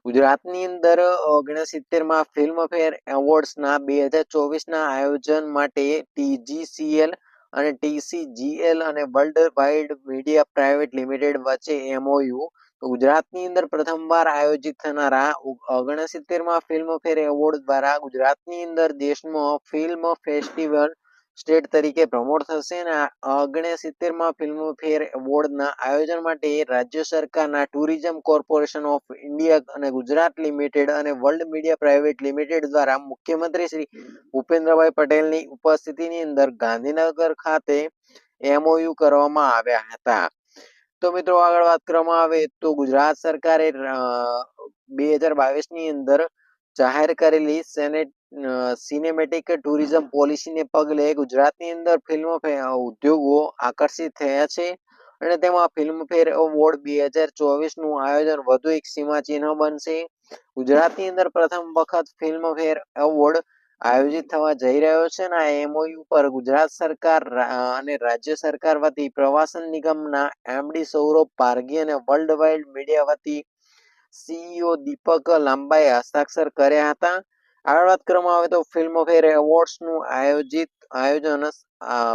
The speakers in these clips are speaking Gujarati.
ગુજરાતની અંદર 69માં ફિલ્મફેર એવોર્ડ્સના 2024ના આયોજન માટે ટીજીસીએલ અને ટીસીજીએલ અને world wide media private limited વચ્ચે એમઓયુ. તો ગુજરાતની અંદર પ્રથમવાર આયોજિત થનારા 69માં ફિલ્મફેર એવોર્ડ દ્વારા ગુજરાતની અંદર દેશમાં ફિલ્મ ફેસ્ટિવલ સ્ટેટ તરીકે પ્રમોટ થશે અને 69માં ફિલ્મફેર એવોર્ડના આયોજન માટે રાજ્ય સરકારના ટુરિઝમ કોર્પોરેશન ઓફ ઇન્ડિયા અને ગુજરાત લિમિટેડ અને વર્લ્ડ મીડિયા પ્રાઇવેટ લિમિટેડ દ્વારા મુખ્યમંત્રી શ્રી ભૂપેન્દ્રભાઈ પટેલની ઉપસ્થિતિની અંદર ગાંધીનગર ખાતે એમઓયુ કરવામાં આવ્યા હતા. તો મિત્રો આગળ વાત કરવામાં આવે તો ગુજરાત સરકારે 2022ની અંદર જાહેર કરેલી સિનેમેટિક ટુરિઝમ પોલિસીને પગલે ગુજરાતની અંદર ફિલ્મ ઉદ્યોગો આકર્ષિત થયા છે અને તેમાં ફિલ્મફેર એવોર્ડ 2024નું આયોજન વધુ એક સીમાચિહ્ન બનશે. ગુજરાતની અંદર પ્રથમ વખત ફિલ્મફેર એવોર્ડ આયોજિત થવા જઈ રહ્યો છે અને આ એમઓયુ પર ગુજરાત સરકાર અને રાજ્ય સરકાર વતી પ્રવાસન નિગમના એમડી સૌરભ પારઘી અને વર્લ્ડ વાઇડ મીડિયા વતી સીઈઓ દીપક લાંબાએ હસ્તાક્ષર કર્યા હતા. આગળ વાત કરવામાં આવે તો ફિલ્મફેર એવોર્ડ્સનું આયોજન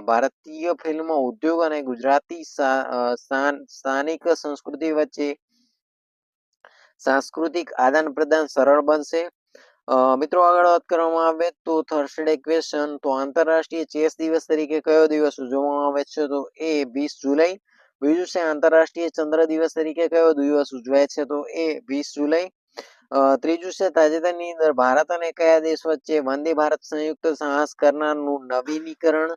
ભારતીય ફિલ્મ ઉદ્યોગ અને ગુજરાતી સ્થાનિક સંસ્કૃતિ વચ્ચે સાંસ્કૃતિક આદાન પ્રદાન સરળ બનશે. મિત્રો આગળ વાત કરવામાં આવે તો થર્સડે ક્વેશ્ચન, તો આંતરરાષ્ટ્રીય ચેસ દિવસ તરીકે કયો દિવસ ઉજવવામાં આવે છે? તો એ 20 જુલાઈ. બીજું છે આંતરરાષ્ટ્રીય ચંદ્ર દિવસ તરીકે કયો દિવસ ઉજવાય છે? તો એ 20 જુલાઈ. ત્રીજું છે તાજેતરની અંદર ભારત અને કયા દેશ વચ્ચે વંદે ભારત સંયુક્ત સાહસ કરનારનું નવીનીકરણ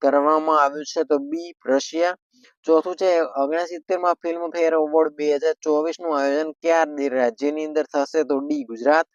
કરવામાં આવ્યું છે? તો બી રશિયા. ચોથું છે 69માં ફિલ્મફેર એવોર્ડ 2024નું આયોજન કયા રાજ્યની અંદર થશે? તો ડી ગુજરાત.